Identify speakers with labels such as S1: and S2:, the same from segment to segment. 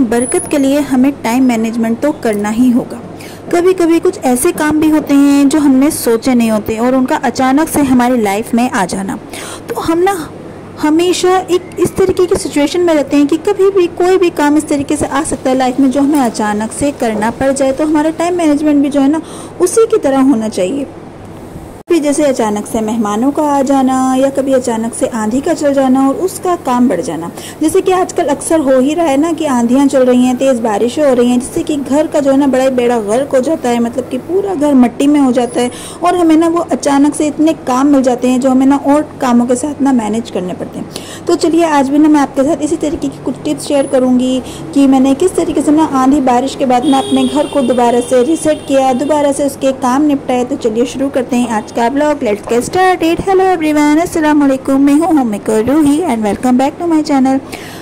S1: बरकत के लिए हमें टाइम मैनेजमेंट तो करना ही होगा। कभी कभी कुछ ऐसे काम भी होते हैं जो हमने सोचे नहीं होते और उनका अचानक से हमारी लाइफ में आ जाना, तो हम ना हमेशा एक इस तरीके की सिचुएशन में रहते हैं कि कभी भी कोई भी काम इस तरीके से आ सकता है लाइफ में जो हमें अचानक से करना पड़ जाए। तो हमारा टाइम मैनेजमेंट भी जो है ना उसी की तरह होना चाहिए। भी जैसे अचानक से मेहमानों का आ जाना या कभी अचानक से आंधी का चल जाना और उसका काम बढ़ जाना, जैसे कि आजकल अक्सर हो ही रहा है ना कि आंधियां चल रही हैं, तेज़ बारिशें हो रही हैं, जिससे कि घर का जो है ना बड़ा ही बेड़ा गर्क हो जाता है, मतलब कि पूरा घर मिट्टी में हो जाता है और हमें ना वो अचानक से इतने काम मिल जाते हैं जो हमें ना और कामों के साथ ना मैनेज करने पड़ते हैं। तो चलिए आज भी ना मैं आपके साथ इसी तरीके की कुछ टिप्स शेयर करूँगी कि मैंने किस तरीके से ना आंधी बारिश के बाद ना अपने घर को दोबारा से रीसेट किया, दोबारा से उसके काम निपटाए। तो चलिए शुरू करते हैं आज का blog. Let's get started. Hello everyone, अस्सलाम वालेकुम, मैं हूं homemaker Ruhi and welcome back to my channel.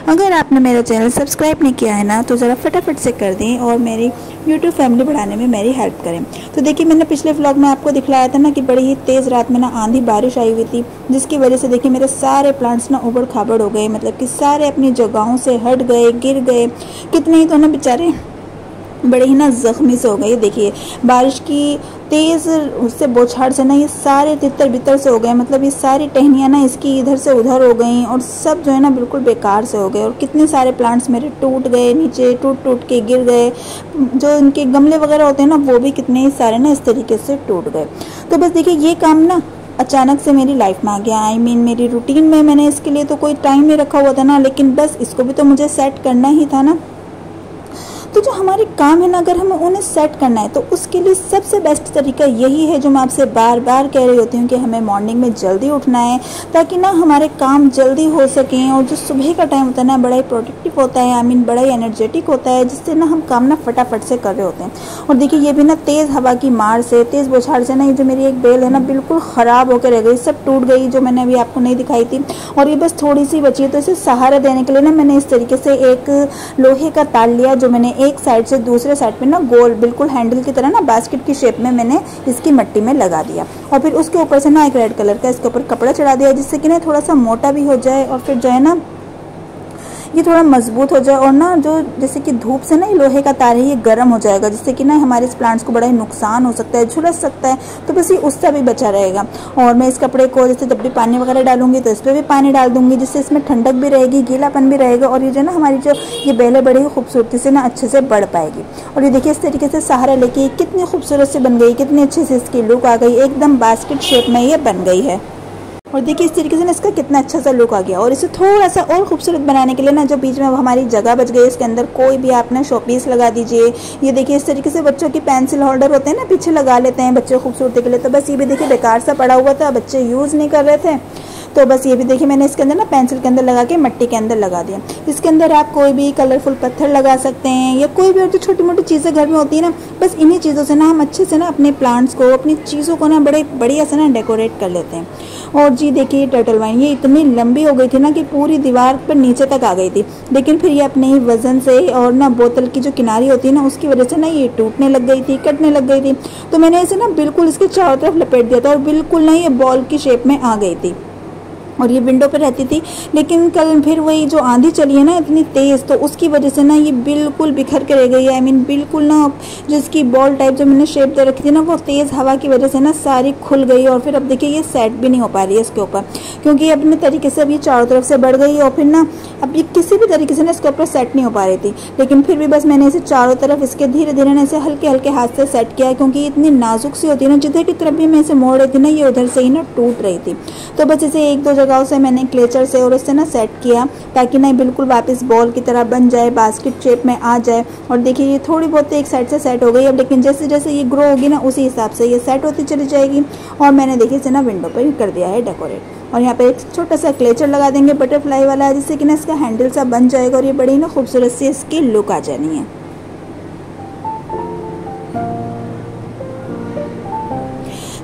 S1: अगर आपने मेरा चैनल सब्सक्राइब नहीं किया है ना तो ज़रा फटाफट से कर दें और मेरी यूट्यूब फैमिली बढ़ाने में मेरी हेल्प करें। तो देखिए मैंने पिछले व्लॉग में आपको दिखलाया था ना कि बड़ी ही तेज़ रात में ना आंधी बारिश आई हुई थी, जिसकी वजह से देखिए मेरे सारे प्लांट्स ना उबड़ खाबड़ हो गए, मतलब कि सारे अपनी जगहों से हट गए, गिर गए। कितने ही तो ना बेचारे बड़े ही ना जख्मी से हो गए। देखिए बारिश की तेज़ उससे बौछार से ना ये सारे तितर बितर से हो गए, मतलब ये सारी टहनियाँ ना इसकी इधर से उधर हो गई और सब जो है ना बिल्कुल बेकार से हो गए। और कितने सारे प्लांट्स मेरे टूट गए, नीचे टूट टूट के गिर गए। जो इनके गमले वगैरह होते हैं ना वो भी कितने ही सारे ना इस तरीके से टूट गए। तो बस देखिए ये काम ना अचानक से मेरी लाइफ में आ गया। मेरी रूटीन में मैंने इसके लिए तो कोई टाइम नहीं रखा हुआ था ना, लेकिन बस इसको भी तो मुझे सेट करना ही था ना। तो जो हमारे काम है ना अगर हमें उन्हें सेट करना है तो उसके लिए सबसे बेस्ट तरीका यही है जो मैं आपसे बार बार कह रही होती हूँ कि हमें मॉर्निंग में जल्दी उठना है ताकि ना हमारे काम जल्दी हो सकें। और जो सुबह का टाइम होता है ना बड़ा ही प्रोडक्टिव होता है, बड़ा ही एनर्जेटिक होता है, जिससे ना हम काम ना फटाफट से कर रहे होते हैं। और देखिए ये भी ना तेज़ हवा की मार से, तेज़ बौछार से ना ये जो मेरी एक बेल है ना बिल्कुल ख़राब होकर रह गई, सब टूट गई, जो मैंने अभी आपको नहीं दिखाई थी। और ये बस थोड़ी सी बची है। तो इसे सहारा देने के लिए ना मैंने इस तरीके से एक लोहे का तार लिया, जो मैंने एक साइड से दूसरे साइड पे ना गोल बिल्कुल हैंडल की तरह ना बास्केट की शेप में मैंने इसकी मिट्टी में लगा दिया। और फिर उसके ऊपर से ना एक रेड कलर का इसके ऊपर कपड़ा चढ़ा दिया, जिससे कि ना थोड़ा सा मोटा भी हो जाए और फिर जो है ना ये थोड़ा मजबूत हो जाए। और ना जो जैसे कि धूप से ना ये लोहे का तार है ये गर्म हो जाएगा, जिससे कि ना हमारे इस प्लांट्स को बड़ा ही नुकसान हो सकता है, झुलस सकता है। तो बस ये उससे भी बचा रहेगा। और मैं इस कपड़े को जैसे जब भी पानी वगैरह डालूंगी तो इस पर भी पानी डाल दूंगी, जिससे इसमें ठंडक भी रहेगी, गीलापन भी रहेगा और ये जो ना हमारी जो ये बेलें बड़ी ही खूबसूरती से ना अच्छे से बढ़ पाएगी। और ये देखिए इस तरीके से सहारा लेके कितनी खूबसूरत से बन गई, कितनी अच्छे से इसकी लुक आ गई, एकदम बास्केट शेप में ये बन गई है। और देखिए इस तरीके से ना इसका कितना अच्छा सा लुक आ गया। और इसे थोड़ा सा और खूबसूरत बनाने के लिए ना जो बीच में हमारी जगह बच गई इसके अंदर कोई भी आप ना शोपीस लगा दीजिए। ये देखिए इस तरीके से बच्चों की पेंसिल होल्डर होते हैं ना पीछे लगा लेते हैं बच्चे खूबसूरती के लिए। तो बस ये भी देखिए बेकार सा पड़ा हुआ था, बच्चे यूज़ नहीं कर रहे थे, तो बस ये भी देखिए मैंने इसके अंदर ना पेंसिल के अंदर लगा के मिट्टी के अंदर लगा दिया। इसके अंदर आप कोई भी कलरफुल पत्थर लगा सकते हैं या कोई भी और जो छोटी मोटी चीज़ें घर में होती है ना, बस इन्हीं चीज़ों से ना हम अच्छे से ना अपने प्लांट्स को, अपनी चीज़ों को ना बड़े बढ़िया से ना डेकोरेट कर लेते हैं। और जी देखिए टर्टल वाइन ये इतनी लंबी हो गई थी ना कि पूरी दीवार पर नीचे तक आ गई थी, लेकिन फिर ये अपने ही वजन से और ना बोतल की जो किनारी होती है ना उसकी वजह से ना ये टूटने लग गई थी, कटने लग गई थी। तो मैंने इसे ना बिल्कुल इसके चारों तरफ लपेट दिया था और बिल्कुल ना ये बॉल की शेप में आ गई थी। और ये विंडो पे रहती थी, लेकिन कल फिर वही जो आंधी चली है ना इतनी तेज़, तो उसकी वजह से ना ये बिल्कुल बिखर के रह गई है। बिल्कुल ना जिसकी बॉल टाइप जो मैंने शेप दे रखी थी ना वो तेज़ हवा की वजह से ना सारी खुल गई। और फिर अब देखिए ये सेट भी नहीं हो पा रही है इसके ऊपर, क्योंकि ये अपने तरीके से अब ये चारों तरफ से बढ़ गई और फिर ना अब ये किसी भी तरीके से ना इसके ऊपर सेट नहीं हो पा रही थी। लेकिन फिर भी बस मैंने इसे चारों तरफ इसके धीरे धीरे ना इसे हल्के हल्के हाथ से सेट किया, क्योंकि इतनी नाजुक सी होती है ना, जिधर की तरफ भी मैं इसे मोड़ रही थी ना ये उधर से ही ना टूट रही थी। तो बस इसे एक दो जगहों से मैंने क्लेचर से और उससे ना सेट किया ताकि ना बिल्कुल वापस बॉल की तरह बन जाए, बास्केट शेप में आ जाए। और देखिए ये थोड़ी बहुत एक साइड से सेट हो गई अब, लेकिन जैसे जैसे ये ग्रो होगी ना उसी हिसाब से ये सेट होती चली जाएगी। और मैंने देखिए इसे ना विंडो पर कर दिया है डेकोरेट। और यहाँ पे एक छोटा सा क्लेचर लगा देंगे बटरफ्लाई वाला, जिससे कि ना इसका हैंडल सा बन जाएगा और ये बड़ी ना खूबसूरत सी इसकी लुक आ जानी है।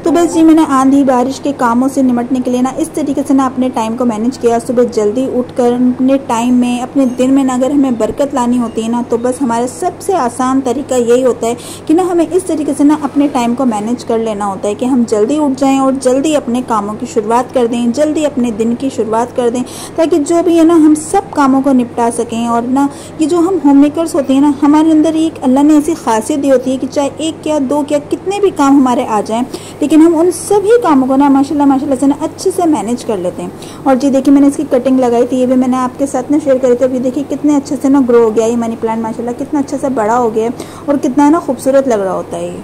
S1: तो बस जी मैंने आंधी बारिश के कामों से निपटने के लिए ना इस तरीके से ना अपने टाइम को मैनेज किया। सुबह जल्दी उठकर अपने टाइम में अपने दिन में ना अगर हमें बरकत लानी होती है ना तो बस हमारा सबसे आसान तरीका यही होता है कि ना हमें इस तरीके से ना अपने टाइम को मैनेज कर लेना होता है कि हम जल्दी उठ जाएं और जल्दी अपने कामों की शुरुआत कर दें, जल्दी अपने दिन की शुरुआत कर दें, ताकि जो भी है ना हम सब कामों को निपटा सकें। और ना ये जो हम होम मेकर्स होते हैं ना, हमारे अंदर एक अल्लाह ने ऐसी खासियत दी होती है कि चाहे एक क्या दो क्या कितने भी काम हमारे आ जाएं, लेकिन हम उन सभी कामों को ना माशाल्लाह से ना अच्छे से मैनेज कर लेते हैं। और जी देखिए मैंने इसकी कटिंग लगाई थी, ये भी मैंने आपके साथ ना शेयर करी थी। अभी देखिए कितने अच्छे से ना ग्रो हो गया ये मनी प्लांट, माशाल्लाह कितना अच्छे से बड़ा हो गया और कितना ना खूबसूरत लग रहा होता है ये।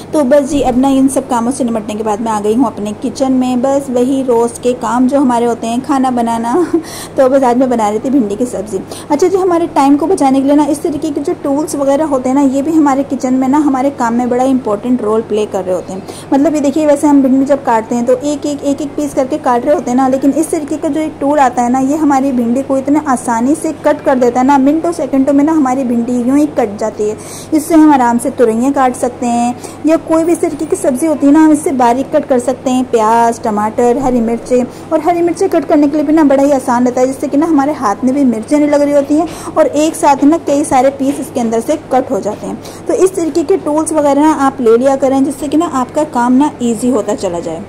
S1: तो बस जी अब ना इन सब कामों से निपटने के बाद मैं आ गई हूँ अपने किचन में। बस वही रोज़ के काम जो हमारे होते हैं, खाना बनाना। तो बस आज मैं बना रही थी भिंडी की सब्ज़ी। अच्छा जी, हमारे टाइम को बचाने के लिए ना इस तरीके के जो टूल्स वगैरह होते हैं ना, ये भी हमारे किचन में ना हमारे काम में बड़ा इंपॉर्टेंट रोल प्ले कर रहे होते हैं। मतलब ये देखिए, वैसे हम भिंडी जब काटते हैं तो एक एक पीस करके काट रहे होते हैं ना, लेकिन इस तरीके का जो एक टूल आता है ना, ये हमारी भिंडी को इतने आसानी से कट कर देता है ना, मिनटों सेकंडों में ना हमारी भिंडी यूँ ही कट जाती है। इससे हम आराम से तुरैयाँ काट सकते हैं या कोई भी इस तरीके की सब्जी होती है ना, हम इससे बारीक कट कर सकते हैं। प्याज, टमाटर, हरी मिर्चें, और हरी मिर्चें कट करने के लिए भी ना बड़ा ही आसान रहता है, जिससे कि ना हमारे हाथ में भी मिर्चें नहीं लग रही होती हैं और एक साथ ना कई सारे पीस इसके अंदर से कट हो जाते हैं। तो इस तरीके के टूल्स वगैरह ना आप ले लिया करें, जिससे कि ना आपका काम ना ईजी होता चला जाए।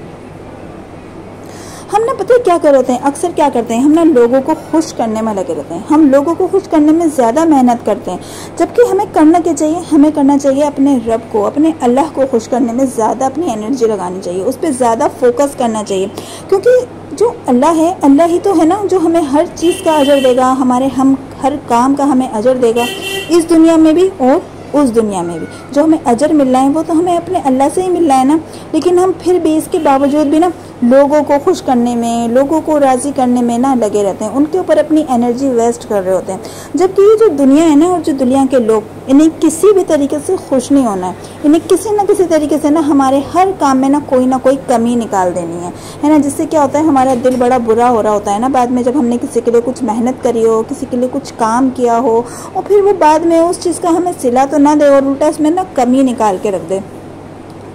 S1: हम ना पता है क्या कर होते हैं, अक्सर क्या करते हैं, हम ना लोगों को खुश करने में लगे रहते हैं। हम लोगों को खुश करने में ज़्यादा मेहनत करते हैं, जबकि हमें करना क्या चाहिए, हमें करना चाहिए अपने रब को, अपने अल्लाह को खुश करने में ज़्यादा अपनी एनर्जी लगानी चाहिए, उस पर ज़्यादा फोकस करना चाहिए। क्योंकि जो अल्लाह है, अल्लाह ही तो है ना जो हमें हर चीज़ का अजर देगा, हम हर काम का हमें अजर देगा, इस दुनिया में भी और उस दुनिया में भी। जो हमें अजर मिल रहा है वो तो हमें अपने अल्लाह से ही मिल रहा है ना, लेकिन हम फिर भी इसके बावजूद भी ना लोगों को खुश करने में, लोगों को राज़ी करने में ना लगे रहते हैं, उनके ऊपर अपनी एनर्जी वेस्ट कर रहे होते हैं। जबकि ये जो दुनिया है ना और जो दुनिया के लोग, इन्हें किसी भी तरीके से खुश नहीं होना है, इन्हें किसी न किसी तरीके से ना हमारे हर काम में ना कोई कमी निकाल देनी है ना। जिससे क्या होता है, हमारा दिल बड़ा बुरा हो रहा होता है ना बाद में, जब हमने किसी के लिए कुछ मेहनत करी हो, किसी के लिए कुछ काम किया हो और फिर वो बाद में उस चीज़ का हमें सिला तो ना दे और उल्टा इसमें ना कमी निकाल के रख दे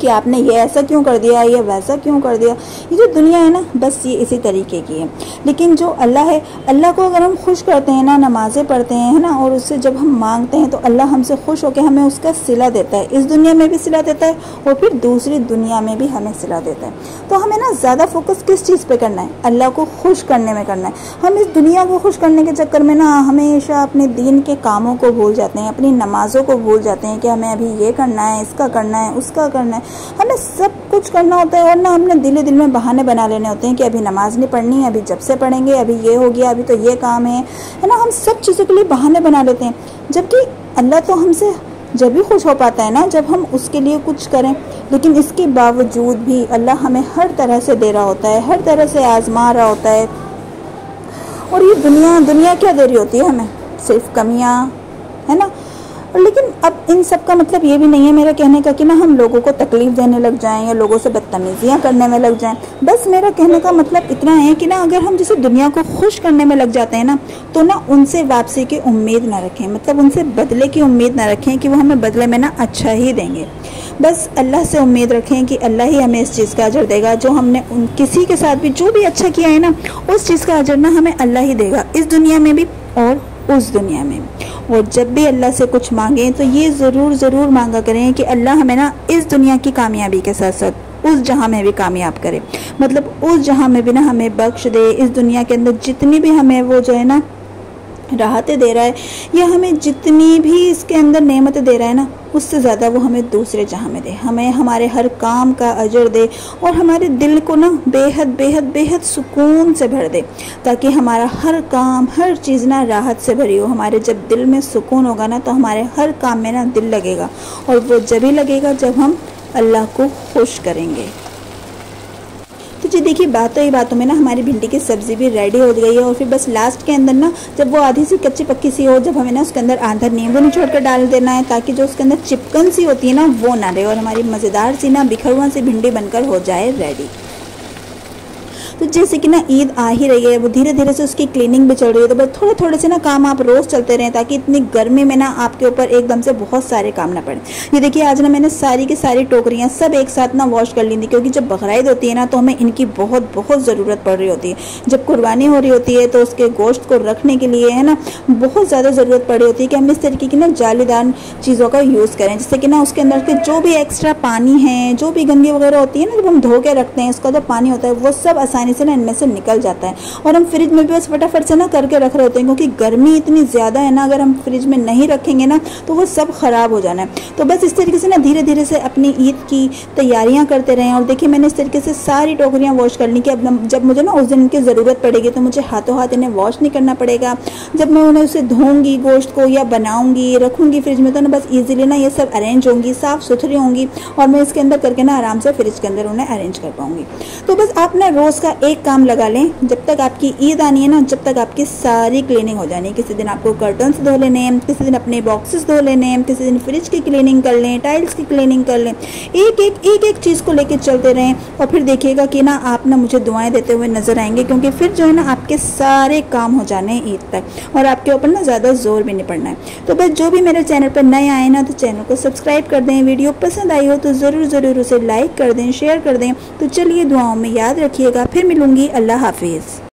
S1: कि आपने ये ऐसा क्यों कर दिया, ये वैसा क्यों कर दिया। ये जो दुनिया है ना, बस ये इसी तरीके की है। लेकिन जो अल्लाह है, अल्लाह को अगर हम खुश करते हैं ना, नमाज़ें पढ़ते हैं है ना, और उससे जब हम मांगते हैं तो अल्लाह हमसे खुश होकर हमें उसका सिला देता है, इस दुनिया में भी सिला देता है और फिर दूसरी दुनिया में भी हमें सिला देता है। तो हमें ना ज़्यादा फोकस किस चीज़ पर करना है, अल्लाह को खुश करने में करना है। हम इस दुनिया को खुश करने के चक्कर में ना हमेशा अपने दीन के कामों को भूल जाते हैं, अपनी नमाज़ों को भूल जाते हैं कि हमें अभी ये करना है, इसका करना है, उसका करना है, हमें सब कुछ करना होता है। और ना हमने दिल दिल में बहाने बना लेने होते हैं कि अभी नमाज नहीं पढ़नी है, अभी जब से पढ़ेंगे, अभी ये हो गया, अभी तो ये काम है ना। हम सब चीज़ों के लिए बहाने बना लेते हैं, जबकि अल्लाह तो हमसे जब भी खुश हो पाता है ना जब हम उसके लिए कुछ करें। लेकिन इसके बावजूद भी अल्लाह हमें हर तरह से दे रहा होता है, हर तरह से आजमा रहा होता है। और ये दुनिया क्या दे रही होती है हमें, सिर्फ कमियाँ है ना। और लेकिन अब इन सब का मतलब ये भी नहीं है मेरा कहने का कि ना हम लोगों को तकलीफ देने लग जाएं या लोगों से बदतमीजियाँ करने में लग जाएं। बस मेरा कहने का मतलब इतना है कि ना अगर हम जैसे दुनिया को खुश करने में लग जाते हैं ना, तो ना उनसे वापसी की उम्मीद ना रखें, मतलब उनसे बदले की उम्मीद ना रखें कि वो हमें बदले में ना अच्छा ही देंगे। बस अल्लाह से उम्मीद रखें कि अल्लाह ही हमें इस चीज़ का अजर देगा। जो हमने किसी के साथ भी जो भी अच्छा किया है ना, उस चीज़ का अजर ना हमें अल्लाह ही देगा, इस दुनिया में भी और उस दुनिया में। और जब भी अल्लाह से कुछ मांगें तो ये ज़रूर मांगा करें कि अल्लाह हमें ना इस दुनिया की कामयाबी के साथ साथ उस जहां में भी कामयाब करे, मतलब उस जहां में भी ना हमें बख्श दे। इस दुनिया के अंदर जितनी भी हमें वो जो है ना राहतें दे रहा है, या हमें जितनी भी इसके अंदर नेमतें दे रहा है ना, उससे ज़्यादा वो हमें दूसरे जहां में दे, हमें हमारे हर काम का अजर दे और हमारे दिल को ना बेहद सुकून से भर दे, ताकि हमारा हर काम, हर चीज़ ना राहत से भरी हो। हमारे जब दिल में सुकून होगा ना, तो हमारे हर काम में ना दिल लगेगा, और वो जब ही लगेगा जब हम अल्लाह को खुश करेंगे। तो जी देखिए, बातों में ना हमारी भिंडी की सब्ज़ी भी रेडी हो गई है। और फिर बस लास्ट के अंदर ना जब वो आधी सी कच्ची पक्की सी हो, जब हमें ना उसके अंदर आधा नींबू निचोड़ कर डाल देना है, ताकि जो उसके अंदर चिपकन सी होती है ना वो ना रहे और हमारी मज़ेदार सी ना बिखरुआ सी भिंडी बनकर हो जाए रेडी। तो जैसे कि ना ईद आ ही रही है, वो धीरे धीरे से उसकी क्लीनिंग भी चल रही है, तो बस थोड़े थोड़े से ना काम आप रोज़ चलते रहें ताकि इतनी गर्मी में ना आपके ऊपर एकदम से बहुत सारे काम ना पड़े। ये देखिए आज ना मैंने सारी की सारी टोकरियाँ सब एक साथ ना वॉश कर ली थी, क्योंकि जब बकरीद होती है ना तो हमें इनकी बहुत बहुत ज़रूरत पड़ रही होती है। जब कुर्बानी हो रही होती है तो उसके गोश्त को रखने के लिए है ना बहुत ज़्यादा ज़रूरत पड़ रही होती है कि हम इस तरीके की ना जालीदार चीज़ों का यूज़ करें, जिससे कि ना उसके अंदर के जो भी एक्स्ट्रा पानी है, जो भी गंदगी वगैरह होती है ना, जब हम धो के रखते हैं उसका जो पानी होता है वो सब आसानी से ना इनमें से निकल जाता है। और हम फ्रिज में भी बस फटाफट से ना करके रख रहे होते हैं, क्योंकि गर्मी इतनी ज़्यादा है ना, अगर हम फ्रिज में नहीं रखेंगे ना तो वो सब ख़राब हो जाना है। तो बस इस तरीके से ना धीरे धीरे से अपनी ईद की तैयारियां करते रहें। और देखिए मैंने इस तरीके से सारी टोकरियां वॉश कर ली कि अब जब मुझे ना उस दिन इनकी ज़रूरत पड़ेगी तो मुझे हाथों हाथ इन्हें वॉश नहीं करना पड़ेगा। जब मैं उन्हें उसे धोऊंगी गोश्त को या बनाऊंगी रखूंगी फ्रिज में, तो ना बस ईजिली ना ये सब अरेंज होंगी, साफ़ सुथरी होंगी, और मैं इसके अंदर करके ना आराम से फ्रिज के अंदर उन्हें अरेंज कर पाऊंगी। तो बस आप ना रोज़ का एक काम लगा लें, जब तक आपकी ईद आनी है ना, जब तक आपकी सारी क्लीनिंग हो जानी है। किसी दिन आपको कर्टन्स धो लेने हैं, किसी दिन अपने बॉक्सेस धो लेने हैं, किसी दिन फ्रिज की क्लीनिंग कर लें, टाइल्स की क्लीनिंग कर लें। एक चीज़ को लेकर चलते रहें और फिर देखिएगा कि ना आप ना मुझे दुआएं देते हुए नजर आएंगे, क्योंकि फिर जो है ना आपके सारे काम हो जाने हैं ईद तक और आपके ऊपर ना ज़्यादा जोर भी नहीं पड़ना है। तो बस जो भी मेरे चैनल पर नए आए ना तो चैनल को सब्सक्राइब कर दें, वीडियो पसंद आई हो तो ज़रूर उसे लाइक कर दें, शेयर कर दें। तो चलिए दुआओं में याद रखिएगा, फिर मिलूंगी। अल्लाह हाफिज़।